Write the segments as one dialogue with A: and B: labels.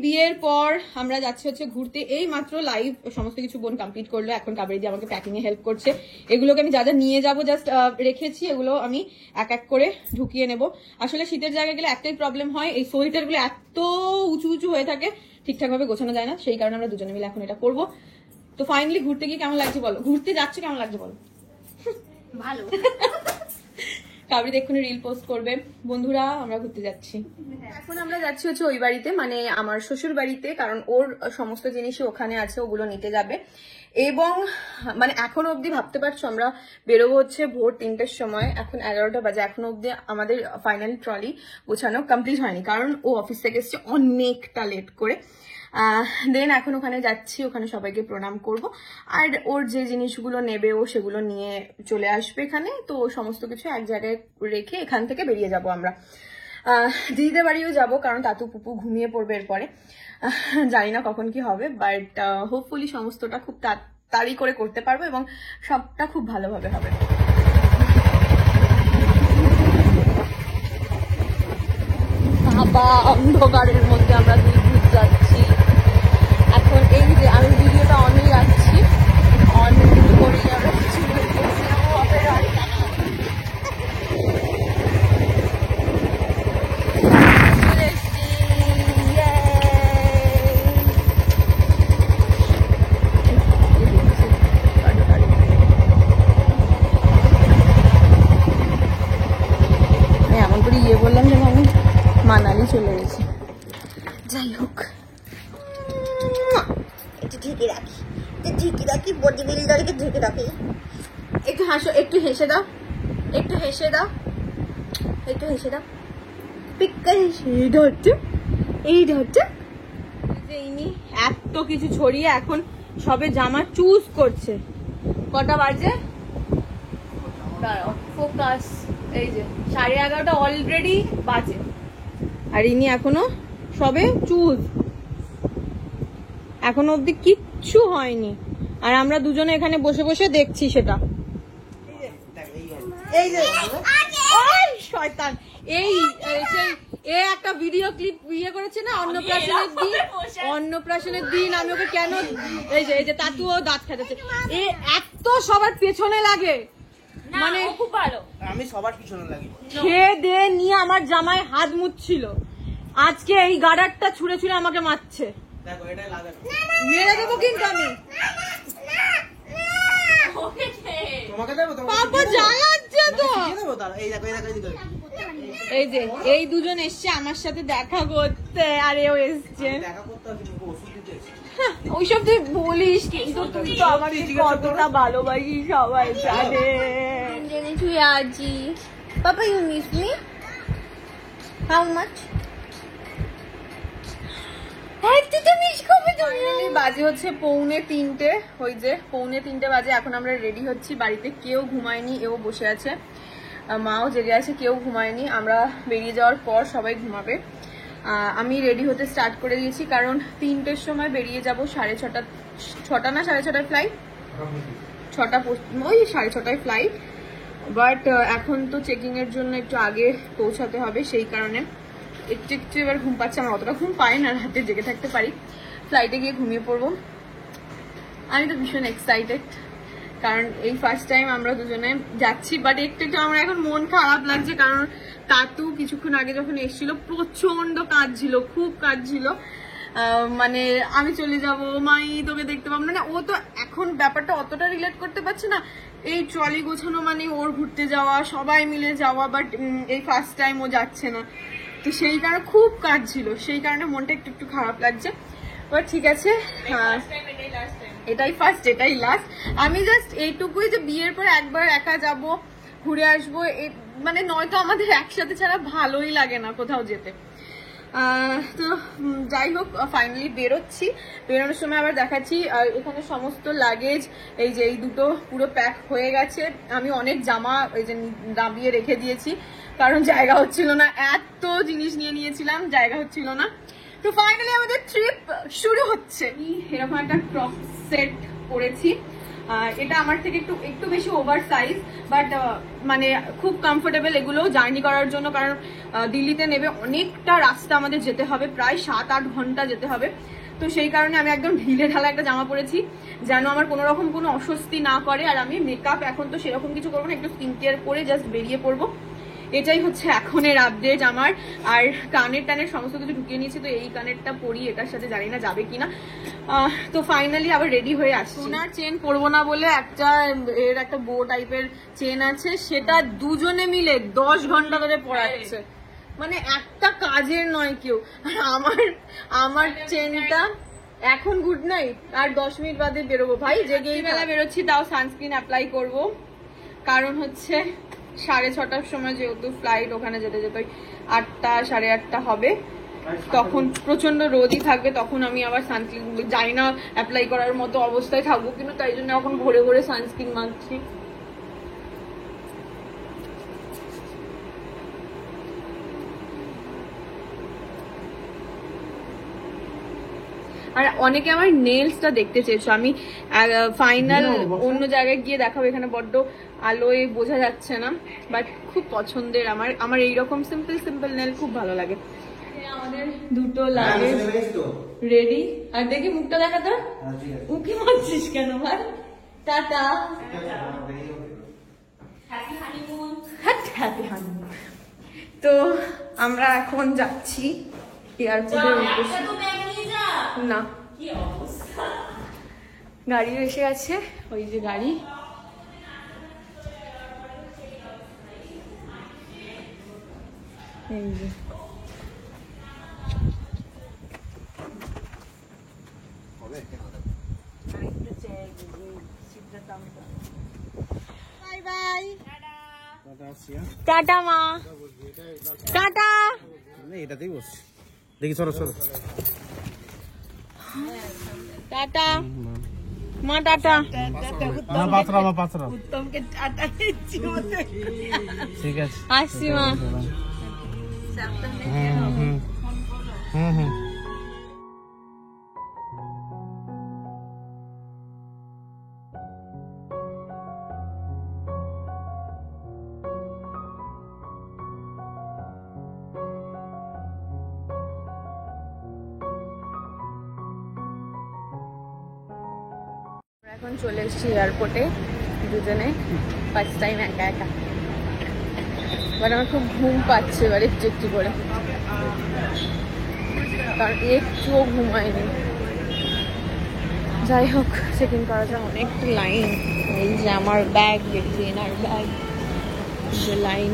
A: বিয়ের পর আমরা যাচ্ছি হচ্ছে ঘুরতে। এই মাত্র লাইভ সমস্ত কিছু বোন কমপ্লিট করলো, এখন কাবেরী দিয়ে আমাকে প্যাকিং এ হেল্প করছে। এগুলোকে আমি যা যা নিয়ে যাবো জাস্ট রেখেছি, এগুলো আমি এক এক করে ঢুকিয়ে নেব। আসলে শীতের জায়গায় গেলে একটাই প্রবলেম হয়, এই সোয়েটার গুলো এত উঁচু উঁচু হয়ে থাকে, ঠিকঠাক ভাবে গোছানো যায় না, সেই কারণে আমরা দুজনে মিলে এখন এটা করবো। তো ফাইনালি ঘুরতে গিয়ে কেমন লাগছে বলো, ঘুরতে যাচ্ছে কেমন লাগছে বলো?
B: ভালো।
A: কাবেরী এক্ষুনি রিল পোস্ট করবে, বন্ধুরা আমরা ঘুরতে যাচ্ছি। এখন আমরা যাচ্ছি হচ্ছে ওই বাড়িতে, মানে আমার শ্বশুর বাড়িতে, কারণ ওর সমস্ত জিনিসই ওখানে আছে, ওগুলো নিতে যাবে। এবং মানে এখনো অব্দি ভাবতে পারছো আমরা বেরোবো হচ্ছে ভোর 3টের সময়, এখন 11টা বাজে, এখনো অব্দি আমাদের ফাইনাল ট্রলি গোছানো কমপ্লিট হয়নি, কারণ ও অফিস থেকে এসছে অনেকটা লেট করে। দেন এখন ওখানে যাচ্ছি, ওখানে সবাইকে প্রণাম করব, আর ওর যে জিনিসগুলো নেবে ও সেগুলো নিয়ে চলে আসবে এখানে। তো সমস্ত কিছু এক জায়গায় রেখে এখান থেকে বেরিয়ে যাব আমরা। দিদিদের বাড়িও যাব, কারণ তাতু পুপু ঘুমিয়ে পড়বে এরপরে, জানি না কখন কি হবে, বাট হোপফুলি সমস্তটা খুব তাড়াতাড়ি করে করতে পারবো এবং সবটা খুব ভালোভাবে হবে। বাবা, অন্ধকারের মধ্যে আমরা দুই ঘুর যাচ্ছি। এখন এই যে আমি ভিডিওটা অনই রাখছি, অন করেই আমরা কিছু এমন করে ইয়ে বললাম যেন আমি মানালি চলে গেছি। যাই হোক,
B: একটু ঢেকে রাখি, ঢেকে রাখি, বডি বিল্ডারকে ঢেকে রাখি।
A: একটু হাসো, একটু হেসে দাও, একটু হেসে দাও, একটু হেসে দাও, পিক্কা হেসে। এই ধরছে যে ইনি এত কিছু ছড়িয়ে এখন সবে জামা চুজ করছে। কটা বাজে? ফোকাস, এই যে 11:30 অলরেডি বাজে, আর ইনি এখনো সবে চুজ, এখনো অব্দি কিচ্ছু হয়নি, আর আমরা দুজনে এখানে বসে বসে দেখছি সেটা। এই যে শয়তান, এই এ একটা ভিডিও ক্লিপ ইয়ে করেছে না অন্নপ্রাশনের দিন আমি ওকে কেন, এই যে তাতুও দাঁত খাটাচ্ছে, এ এত সবার পেছনে লাগে, মানে খুব ভালো,
C: আমি সবার পিছনে লাগি,
A: খেয়ে দে নিয়ে আমার জামায় হাত মুছছিল, আজকে এই গাডারটা ছুঁড়ে ছুঁড়ে আমাকে মারছে।
C: দেখো এটাই লাগানো,
A: মেরে দেবো কিন্তু আমি,
C: তোমাকে দেবো,
A: পাপা জ্বালাচ্ছে তো।
C: দেবো তারা, এই দেখো, এই দেখো,
A: এই যে এই দুজন এসছে আমার সাথে দেখা করতে, আর এও এসছে
C: দেখা করতে হবে, ওষুধ দিতে এসেছি।
A: ওইসব তুই বলিস, কিন্তু তুই তো আমাকে কতটা ভালোবাসি সবাই জানে।
B: তুই আজি পাপা, you miss me how much?
A: বাজে হচ্ছে 2:45, ওই যে 2:45 বাজে, এখন আমরা রেডি হচ্ছি, বাড়িতে কেউ ঘুমায়নি, এও বসে আছে, মাও জেগে আছে, কেউ ঘুমায়নি, আমরা বেরিয়ে যাওয়ার পর সবাই ঘুমাবে। আমি রেডি হতে স্টার্ট করে দিয়েছি, কারণ 3টের সময় বেরিয়ে যাব, 6:30 না 6:30 ফ্লাইট, 6টা ওই 6:30 ফ্লাইট, বাট এখন তো চেকিং এর জন্য একটু আগে পৌঁছাতে হবে, সেই কারণে একটু একটু এবার ঘুম পাচ্ছে, আমার অতটা ঘুম পাই না, রাতে জেগে থাকতে পারি, ফ্লাইটে গিয়ে ঘুমিয়ে পড়বো। আমি তো ভীষণ এক্সাইটেড, কারণ এই ফার্স্ট টাইম আমরা দুজনে যাচ্ছি, বাট একটু একটু আমার এখন মন খারাপ লাগছে, কারণ তাতু কিছুক্ষণ আগে যখন এসেছিল প্রচন্ড কাঁদছিল, খুব কাঁদছিল, মানে আমি চলে যাব, মাই তোকে দেখতে পাবো না, ও তো এখন ব্যাপারটা অতটা রিলেট করতে পারছে না, এই ট্রলি গোছানো মানে ওর ঘুরতে যাওয়া, সবাই মিলে যাওয়া, বাট এই ফার্স্ট টাইম ও যাচ্ছে না, তো সেই কারণে খুব কাঁদছিল, সেই কারণে মনটা একটু একটু খারাপ লাগছে। বাট ঠিক আছে, এটাই ফার্স্ট, এটাই লাস্ট, আমি জাস্ট এইটুকুই যে বিয়ের পর একবার একা যাব, ঘুরে আসবো, মানে নয়তো আমাদের একসাথে ছাড়া ভালোই লাগে না কোথাও যেতে। তো যাই হোক, ফাইনালি বেরোচ্ছি, বেরোনোর সময় আবার দেখাচ্ছি। আর এখানে সমস্ত লাগেজ, এই যে এই দুটো পুরো প্যাক হয়ে গেছে, আমি অনেক জামা এই যে দাবিয়ে রেখে দিয়েছি, কারণ জায়গা হচ্ছিল না, এত জিনিস নিয়ে নিয়েছিলাম, জায়গা হচ্ছিল না। তো ফাইনালি আমাদের ট্রিপ শুরু হচ্ছে। এরকম একটা ক্রপ সেট পরেছি, এটা আমার থেকে একটু বেশি ওভার সাইজ, বাট মানে খুব কমফোর্টেবল এগুলো জার্নি করার জন্য, কারণ দিল্লিতে নেবে অনেকটা রাস্তা আমাদের যেতে হবে, প্রায় 7-8 ঘন্টা যেতে হবে। তো সেই কারণে আমি একদম ঢিলে ঢালা একটা জামা পরেছি যেন আমার কোনো রকম কোনো অস্বস্তি না করে। আর আমি মেকআপ এখন তো সেরকম কিছু করবো না, একটু স্কিন কেয়ার করে জাস্ট বেরিয়ে পড়বো। এটাই হচ্ছে এখনের আপডেট আমার। আর কানের সমস্ত কিছু ঢুকিয়ে নিয়েছি, তো এই কানেরটা পরি, এটার সাথে জানি না যাবে কিনা। তো ফাইনালি আবার রেডি হয়ে আসছি। সোনার চেন পরবো না বলে একটা বো টাইপের চেন আছে, সেটা দুজনে মিলে 10 ঘন্টা ধরে পরাচ্ছে, মানে একটা কাজের নয় কেউ। আমার চেনটা এখন গুড নাইট, আর 10 মিনিট বাদে বেরোবো ভাই, জেগেই বেলা বেরোচ্ছি, তাও সানস্ক্রিন অ্যাপ্লাই করব, কারণ হচ্ছে 6:30টার সময় যেহেতু ফ্লাইট, ওখানে যেতে 8টা 8:30 হবে, তখন প্রচন্ড রোদই থাকবে, তখন আমি আবার সানস্ক্রিন জানি না অ্যাপ্লাই করার মতো অবস্থায় থাকবো কিন্তু, তাই জন্য এখন ভোরে ভোরে সানস্ক্রিন মাখছি। আর অনেকে আমার নেলসটা দেখতে চেয়েছো, আমি ফাইনাল অন্য জায়গায় গিয়ে দেখাবো, এখানে বড্ড আলোয় বোঝা যাচ্ছে না, বাট খুব পছন্দের আমার এইরকম সিম্পল নেল খুব ভালো লাগে। আমাদের দুটো লাগে রেডি। আর দেখি মুখটা দেখা তো, উকি মারছিস কেন ভাই? Tata, happy honeymoon. তো আমরা এখন যাচ্ছি এয়ারপোর্টের উদ্দেশ্যে। না, গাড়িও এসে গেছে, ওই যে গাড়ি। এই যে বাই বাই, টাটা মা, টাটা।
C: এটাতেই বসছি, দেখি সরো
A: টাটা মা, টাটা।
B: উত্তমকে টাটা দিচ্ছি মতে।
C: ঠিক আছে,
A: আসছি মা। এখন চলে এসেছি এয়ারপোর্টে দুজনে, ফার্স্ট টাইম একা একা। এবার আমার খুব ঘুম পাচ্ছে, এবার একটু করে, কারণ একটুও ঘুমায়নি। যাই হোক, চেক ইন করা যায়, অনেক লাইন। এই যে আমার ব্যাগ, দেখছি এনার ব্যাগ, যে লাইন।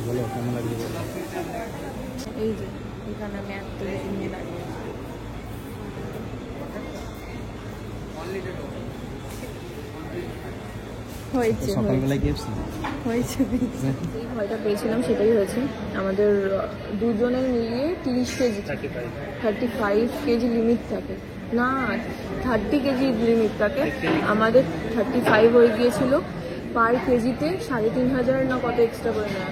C: বলো কেমন লাগছে?
A: এই যে এখানে আমি এত নিয়ে দাঁড়িয়ে হয়েছে
C: সকালবেলায় গিয়েছি,
A: হয়েছে। এই ভয়টা পেয়েছিলাম সেটাই হয়েছে। আমাদের দুজনের মিলিয়ে 30 কেজি, 35 কেজি লিমিট থাকে না, 30 কেজি লিমিট থাকে, আমাদের 35 হয়ে গিয়েছিল। পার কেজিতে 3500 না কত এক্সট্রা করে নেওয়া,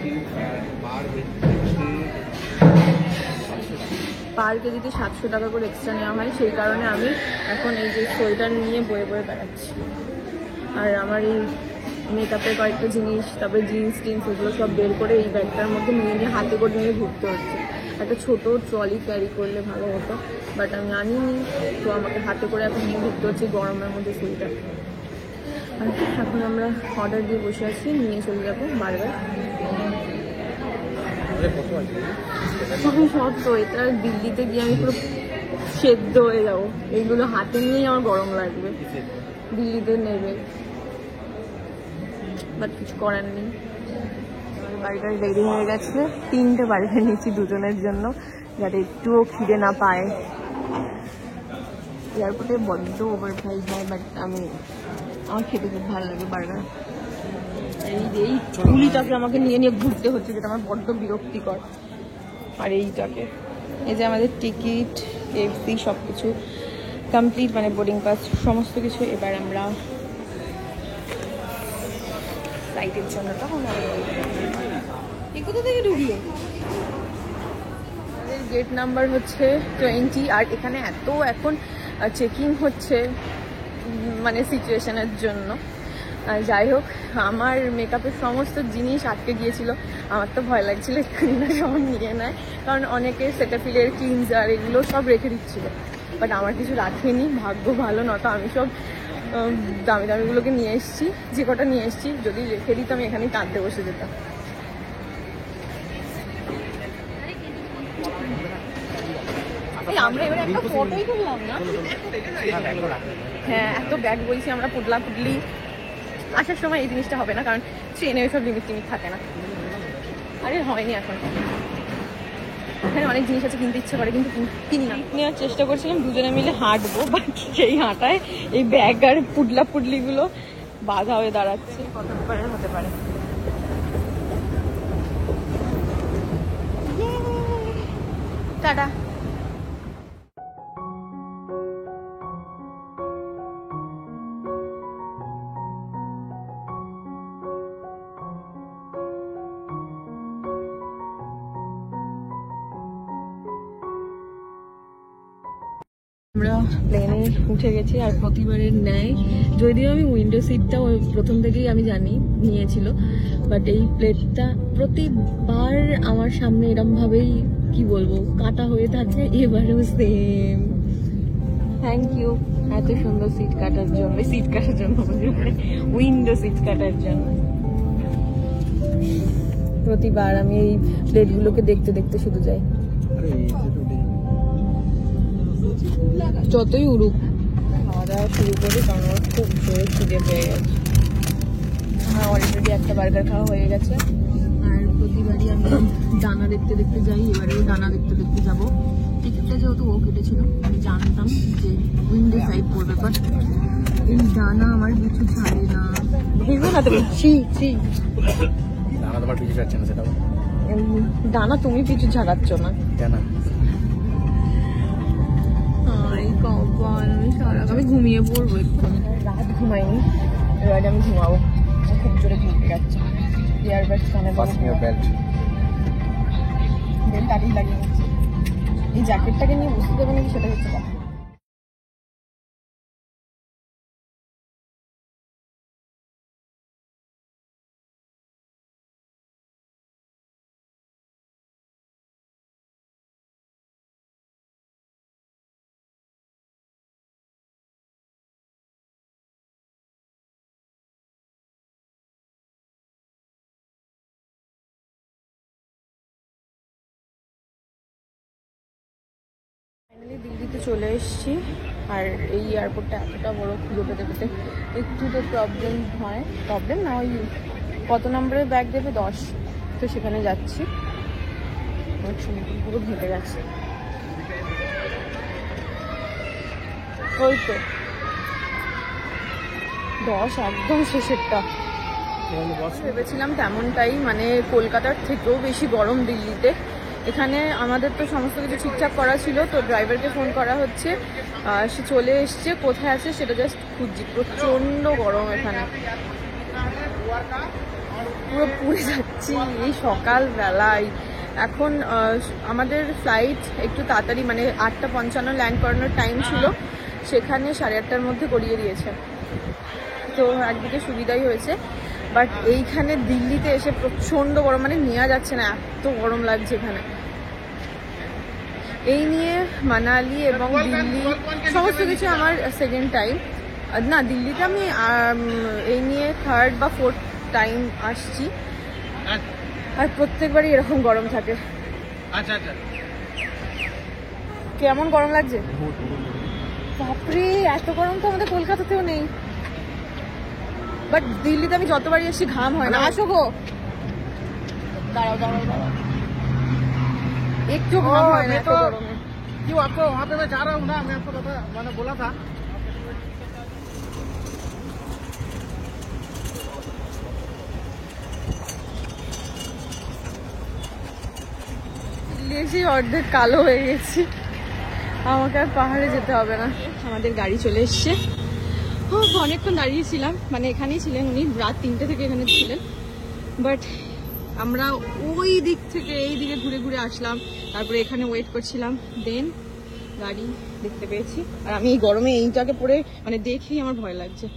A: পার কেজিতে 700 টাকা করে এক্সট্রা নেওয়া হয়। সেই কারণে আমি এখন এই যে সোয়েটার নিয়ে বয়ে বেড়াচ্ছি। আর আমার এই মেকআপের কয়েকটা জিনিস, তারপরে জিন্স টিন্স, এগুলো সব বের করে এই ব্যাগটার মধ্যে নিয়ে হাতে করে নিয়ে ঘুরতে হচ্ছে। একটা ছোটো ট্রলি ক্যারি করলে ভালো হতো, বাট আমি আনিনি, তো আমাকে হাতে করে এখন নিয়ে ঘুরতে হচ্ছে গরমের মধ্যে সোয়েটার। আর এখন আমরা অর্ডার দিয়ে বসে আছি, নিয়ে চলে যাবো বার্গার। সব সোয়েটার দিল্লিতে গিয়ে আমি পুরো সেদ্ধ হয়ে যাবো, এইগুলো হাতে নিয়েই আমার গরম লাগবে, দিল্লিতে নেবে, বাট কিছু করার নেই। বার্গার রেডি হয়ে গেছে, 3টে বার্গার নিয়েছি দুজনের জন্য, যাতে একটুও খিদে না পায়। এয়ারপোর্টে বড্ড ওভার প্রাইস হয়, বাট আমার খেতে খুব ভালো লাগে বার্গার। এই ঝুলিটাকে আমাকে নিয়ে নিয়ে ঘুরতে হচ্ছে, যেটা আমার বড্ড বিরক্তিকর। আর এইটাকে, এই যে আমাদের টিকিট, KFC সব কিছু কমপ্লিট, মানে বোর্ডিং পাস সমস্ত কিছু। এবার আমরা ফ্লাইটের জন্য। তখন এই কোথা থেকে ঢুকলো? আমাদের গেট নাম্বার হচ্ছে 20, আর এখানে এত এখন চেকিং হচ্ছে মানে সিচুয়েশনের জন্য। যাই হোক, আমার মেকআপের সমস্ত জিনিস আটকে গিয়েছিল। আমার তো ভয় লাগছিল এক্ষুনি না সব নিয়ে নেয়, কারণ অনেকে সেটাফিলের ক্লিনজার এগুলো সব রেখে দিচ্ছিল, বাট আমার কিছু রাখেনি, ভাগ্য ভালো। নয়তো আমি সব দামি দামিগুলোকে নিয়ে এসেছি, যে কটা নিয়ে এসেছি যদি রেখে দিত আমি এখানেই কাঁদতে বসে যেতাম। আমরা এবার একটা ফটোই তুললাম না? হ্যাঁ, এত ব্যাগ বলছি আমরা পুডলা পুডলি। আসার সময় এই জিনিসটা হবে না, কারণ ট্রেনে ওইসব লিমিট টিমিট থাকে না। আরে হয়নি এখন, এখানে অনেক জিনিস আছে কিনতে ইচ্ছে করে কিন্তু কিনি না। নেওয়ার চেষ্টা করছিলাম দুজনে মিলে হাঁটবো, বাট সেই হাঁটায় এই ব্যাগ আর পুডলা পুডলিগুলো বাধা হয়ে দাঁড়াচ্ছে। কত ব্যাপারের হতে পারে। টাটা। আমরা প্লেনে উঠে গেছি, আর প্রতিবারের ন্যায় যদিও আমি উইন্ডো সিটটা প্রথম থেকেই আমি জানি নিয়েছিল, বাট এই প্লেটটা প্রতিবার আমার সামনে এরম ভাবেই কি বলবো কাটা হয়ে থাকে। এবারেও সেম। থ্যাংক ইউ এত সুন্দর সিট কাটার জন্য, উইন্ডো সিট কাটার জন্য। প্রতিবার আমি এই প্লেটগুলোকে দেখতে দেখতে শুধু যাই, যতই উড়ুক। খাওয়া দাওয়া শুরু করি, কারণ আমার খুব জোরে খিদে পেয়ে গেছে। আমার অলরেডি একটা বার্গার খাওয়া হয়ে গেছে, আর প্রতিবারই আমি ডানা দেখতে দেখতে যাই, এবারেও ডানা দেখতে দেখতে যাবো। টিকিটটা যেহেতু ও কেটেছিল, আমি জানতাম যে উইন্ডো সাইড পড়বে, বাট এই ডানা আমার কিছু ছাড়ে না। বুঝবো না তুমি?
C: দানা তোমার পিছু ছাড়ছে না, সেটা
A: ডানা তুমি পিছু ছাড়াচ্ছ না
C: কেন?
A: আমি ঘুমিয়ে পড়বো একটু। রাত ঘুমাইনি, এবার আমি ঘুমাবো। খুব জোরে ঘুমিয়ে যাচ্ছে। ইয়ারবাডস কানে বেল্ট আরেই লাগিয়ে নিচ্ছি। এই জ্যাকেটটাকে নিয়ে বুঝতে দেবে নাকি সেটা হচ্ছে কথা। ফাইনালি দিল্লিতে চলে এসেছি, আর এই এয়ারপোর্টটা এতটা বড়, খুঁজে পেতে পেতে একটু তো প্রবলেম না। ওই কত নম্বরের ব্যাগ দেবে? 10। তো সেখানে যাচ্ছি, পুরো ঘেটে গেছে। ওই তো 10 একদম শেষেরটা। ভেবেছিলাম তেমনটাই, মানে কলকাতার থেকেও বেশি গরম দিল্লিতে। এখানে আমাদের তো সমস্ত কিছু ঠিকঠাক করা ছিল, তো ড্রাইভারকে ফোন করা হচ্ছে, সে চলে এসছে। কোথায় আছে সেটা জাস্ট খুঁজছি। প্রচণ্ড গরম এখানে, পুরো পুড়ে যাচ্ছি এই সকালবেলায়। এখন আমাদের ফ্লাইট একটু তাড়াতাড়ি, মানে 8:55 ল্যান্ড করানোর টাইম ছিল, সেখানে 8:30টার মধ্যে করিয়ে দিয়েছে। তো একদিকে সুবিধাই হয়েছে, বাট এইখানে দিল্লিতে এসে প্রচণ্ড গরম, মানে নেওয়া যাচ্ছে না, এত গরম লাগছে এখানে। এই নিয়ে মানালি এবং দিল্লি সমস্ত কিছু আমার সেকেন্ড টাইম না। দিল্লিতে আমি এই নিয়ে 3rd বা 4th টাইম আসছি, আর প্রত্যেকবারই এরকম গরম থাকে। কেমন গরম লাগছে? বাপরে, এত গরম তো আমাদের কলকাতাতেও নেই, বাট দিল্লিতে আমি যতবারই এসেছি ঘাম হয় না। আসো গো, দাঁড়াও, একটু ঘাম হয় না এত গরমে।
C: क्यों आपको वहाँ पे मैं जा रहा हूँ ना, मैं आपको मैंने बोला था।
A: দিল্লি এসে অর্ধেক কালো হয়ে গেছি, আমাকে আর পাহাড়ে যেতে হবে না। আমাদের গাড়ি চলে এসছে, অনেকক্ষণ দাঁড়িয়েছিলাম, মানে এখানেই ছিলেন উনি, রাত 3টে থেকে এখানে ছিলেন। বাট আমরা ওই দিক থেকে এই দিকে ঘুরে ঘুরে আসলাম, তারপরে এখানে ওয়েট করছিলাম, দেন গাড়ি দেখতে পেয়েছি। আর আমি এই গরমে এইটাকে পরে মানে দেখেই আমার ভয় লাগছে।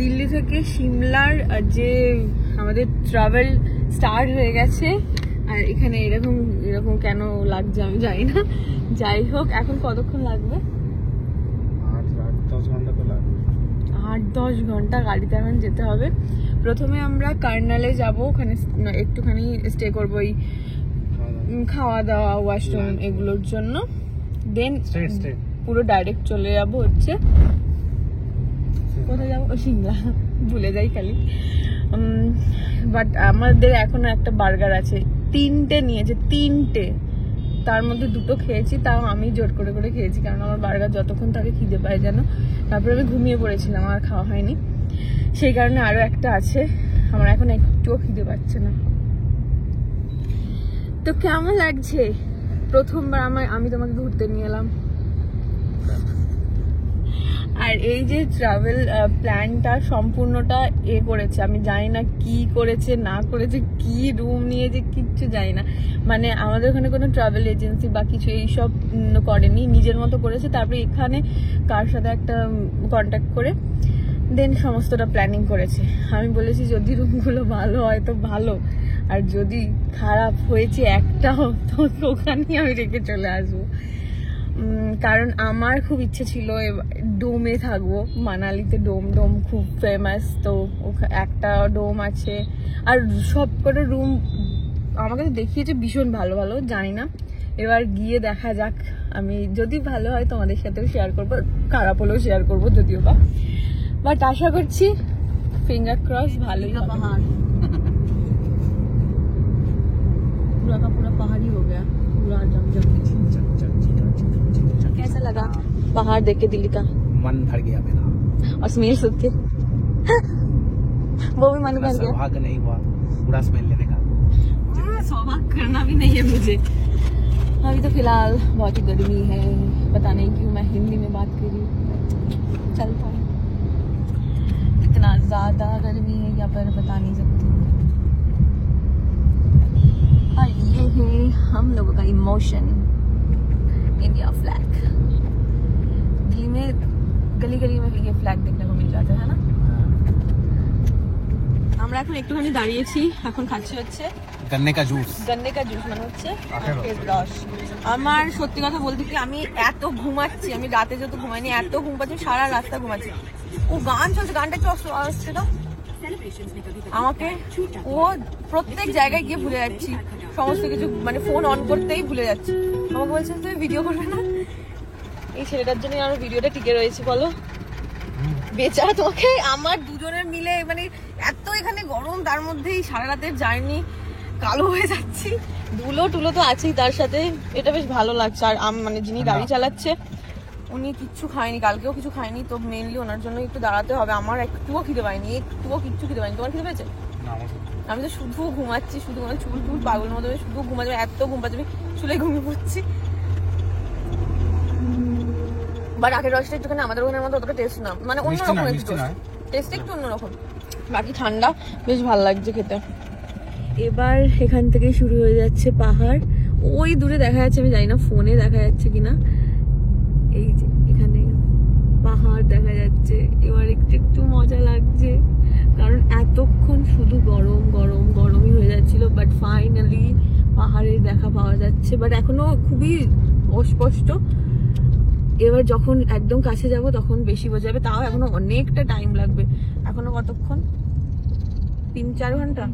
A: দিল্লি থেকে সিমলার যে আমাদের ট্রাভেল স্টার্ট হয়ে গেছে, আর এখানে এরকম এরকম কেন লাগছে আমি জানি না। যাই হোক, এখন কতক্ষণ লাগবে?
C: 8-10 ঘন্টা তো লাগবে।
A: 8-10 ঘন্টা গাড়িতে এখন যেতে হবে। প্রথমে আমরা কার্নালে যাব, ওখানে একটুখানি স্টে করবো, এই খাওয়া দাওয়া, ওয়াশরুম এগুলোর জন্য। দেন পুরো ডাইরেক্ট চলে যাব হচ্ছে কোথায় যাবো, সিমলা, ভুলে যাই খালি। বাট আমাদের এখনো একটা বার্গার আছে, 3টে নিয়েছে, 3টে, তার মধ্যে 2টো খেয়েছি, তাও আমি জোর করে করে খেয়েছি, কারণ আমার বার্গার যতক্ষণ তাকে খিদে পায় যেন। তারপরে আমি ঘুমিয়ে পড়েছিলাম, আর খাওয়া হয়নি, সেই কারণে আরো একটা আছে। আমার এখন একটুও খিদে পাচ্ছে না। তো কেমন লাগছে প্রথমবার আমি তোমাকে ঘুরতে নিয়ে এলাম? আর এই যে ট্রাভেল প্ল্যানটা সম্পূর্ণটা করেছে, আমি জানি না কি করেছে না করেছে, কি রুম নিয়েছে কিচ্ছু জানি না। মানে আমাদের ওখানে কোনো ট্রাভেল এজেন্সি বা কিছু এইসব করেনি, নিজের মতো করেছে। তারপরে এখানে কার সাথে একটা কন্ট্যাক্ট করে দেন সমস্তটা প্ল্যানিং করেছে। আমি বলেছি যদি রুমগুলো ভালো হয় তো ভালো, আর যদি খারাপ হয়েছে একটাও তো ওখানেই আমি রেখে চলে আসবো। কারণ আমার খুব ইচ্ছে ছিল ডোমে থাকবো, মানালিতে ডোম খুব ফেমাস, তো একটা ডোম আছে। আর সব কটা রুম আমাকে তো দেখিয়েছে ভীষণ ভালো ভালো, জানি না, এবার গিয়ে দেখা যাক। আমি যদি ভালো হয় তোমাদের সাথেও শেয়ার করবো, খারাপ হলেও শেয়ার করবো যদিও বা, বাট আশা করছি ফিঙ্গার ক্রস ভালোই হবে। পাহাড় पूरा पहाड़ी हो गया, पूरा जमजम। कैसा लगा पहाड़ देख के दिल्ली का?
C: मन भर गया मेरा,
A: और स्मेल सुन के वो भी मन भर गया।
C: सौभाग्य नहीं हुआ पूरा स्मेल लेने का।
A: सौभाग्य करना भी नहीं है मुझे। अभी तो फिलहाल बहुत ही गर्मी है, पता नहीं क्यों मैं हिंदी में बात कर रही हूँ, चलता है। इतना ज्यादा गर्मी है यहाँ पर, बता नहीं सकती। और ये है हम लोगों का इमोशन, इंडिया फ्लैग। दिल्ली में गली गली में ये फ्लैग देखने को मिल जाता है ना। আমরা এখন একটুখানি দাঁড়িয়েছি, এখন খাচ্ছি হচ্ছে
C: गन्ने का जूस
A: মানে হচ্ছে আখের রস। আমার সত্যি কথা বলতে কি, আমি এত ঘুমাচ্ছি, আমি রাতে যত ঘুমাইনি এত ঘুম পাচ্ছি, সারা রাস্তা ঘুমাচ্ছি। ও গান চলছে, গানটা একটু আসছে তো আমাকে, ও প্রত্যেক জায়গায় গিয়ে ভুলে যাচ্ছি সমস্ত কিছু, মানে ফোন অন করতেই ভুলে যাচ্ছি। আমাকে বলছে তুমি ভিডিও করবে না, এই ছেলেটার জন্য আমার ভিডিওটা টিকে রয়েছে। বলো বেচারা, তোমাকে আমার দুজনের মিলে মানে এত এখানে গরম, তার মধ্যেই সারা রাতের জার্নি, কালো হয়ে যাচ্ছি, ধুলো টুলো তো আছেই তার সাথে। এটা বেশ ভালো লাগছে। আর মানে যিনি গাড়ি চালাচ্ছে উনি কিচ্ছু খায়নি, কালকেও কিছু খায়নি, তো মেনলি ওনার জন্য একটু দাঁড়াতে হবে। আমার একটুও খিদে পাইনি, একটুও কিচ্ছু খিদে পাইনি। তোমার খিদে পেয়েছে? আমি তো শুধু ঘুমাচ্ছি, শুধু মানে চুল টুল পাগলের মতো শুধু ঘুমাচ্ছি, এত ঘুম পাচ্ছি, চুলে ঘুমিয়ে পড়ছি। বাট আখের রসটা একটুখানি আমাদের ওখানের মতো অতটা টেস্ট না, মানে অন্যরকম টেস্ট, একটু অন্যরকম। বাকি ঠান্ডা, বেশ ভালো লাগছে খেতে। এবার এখান থেকে শুরু হয়ে যাচ্ছে পাহাড়, ওই দূরে দেখা যাচ্ছে, আমি জানি না ফোনে দেখা যাচ্ছে কিনা, এই যে এখানে পাহাড় দেখা যাচ্ছে। এবার একটু একটু মজা লাগছে, কারণ এতক্ষণ শুধু গরম গরম গরমই হয়ে যাচ্ছিল, বাট ফাইনালি পাহাড়ের দেখা পাওয়া যাচ্ছে, বাট এখনো খুবই অস্পষ্ট। এবার যখন একদম কাছে যাব তখন বেশি বোঝা যাবে, তাও এখনো অনেকটা টাইম লাগবে। এখনো কতক্ষণ? 3-4 ঘন্টা,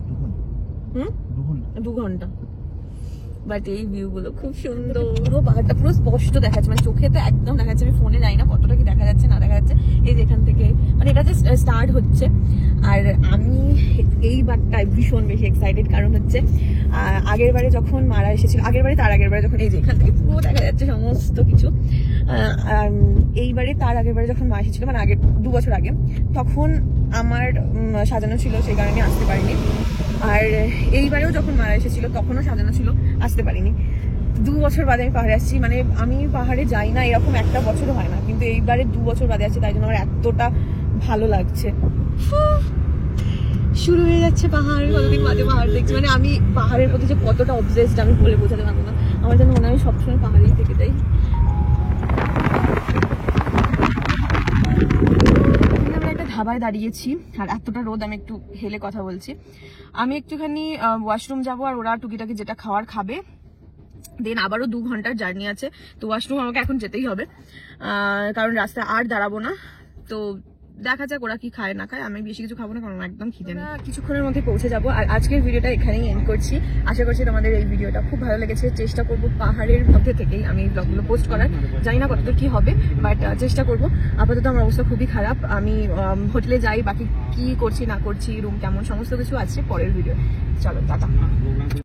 A: 2 ঘন্টা। বাট এই ভিউ গুলো খুব সুন্দর, পুরো পাহাড়টা পুরো স্পষ্ট দেখা যাচ্ছে, মানে চোখে তো একদম দেখা যাচ্ছে। আমি ফোনে যাই না কতটা কি দেখা যাচ্ছে না দেখা যাচ্ছে। এই যে এখান থেকে, মানে এটা জাস্ট স্টার্ট হচ্ছে। আর আমি এইবারটায় ভীষণ বেশি এক্সাইটেড, কারণ হচ্ছে আগের বারে যখন মারা এসেছিল, তার আগের বারে যখন, এই যে এখান থেকে পুরো দেখা যাচ্ছে সমস্ত কিছু, এইবারে তার আগের বারে যখন মা এসেছিল, মানে আগের 2 বছর আগে, তখন আমার সাজানো ছিল, সেই কারণে আসতে পারিনি। আর এইবারেও যখন মারা এসেছিল তখনও সাজানো ছিল, আসতে পারিনি। 2 বছর বাদে আমি পাহাড়ে আসছি, মানে আমি পাহাড়ে যাই না এরকম একটা বছরও হয় না, কিন্তু এইবারে 2 বছর বাদে আসছি, তাই জন্য আমার এতটা ভালো লাগছে। শুরু হয়ে যাচ্ছে পাহাড়, কতদিন বাদে পাহাড় দেখছি, মানে আমি পাহাড়ের প্রতি যে কতটা অবসেসড আমি বলে বোঝাতে পারবো না। আমার যেন মনে হয় সবসময় পাহাড়েই থেকে যাই। আমরা একটা ধাবায় দাঁড়িয়েছি, আর এতটা রোদ, আমি একটু হেলে কথা বলছি। আমি একটুখানি ওয়াশরুম যাবো, আর ওরা টুকিটাকি যেটা খাওয়ার খাবে, দেন আবারও 2 ঘন্টার জার্নি আছে। তো ওয়াশরুম আমাকে এখন যেতেই হবে, কারণ রাস্তায় আর দাঁড়াবো না। তো দেখা যাক ওরা কি খায় না খায়, আমি বেশি কিছু খাবো না, কারণ একদম খিদে না। কিছুক্ষণের মধ্যে পৌঁছে যাবো। আর আজকের ভিডিওটা এখানেই এন্ড করছি। আশা করছি তোমাদের এই ভিডিওটা খুব ভালো লেগেছে। চেষ্টা করবো পাহাড়ের মধ্যে থেকেই আমি ব্লগগুলো পোস্ট করার, জানি না কতদূর কি হবে, বাট চেষ্টা করবো। আপাতত আমার অবস্থা খুবই খারাপ, আমি হোটেলে যাই, বাকি কি করছি না করছি, রুম কেমন, সমস্ত কিছু আছে পরের ভিডিও। চলো টাটা।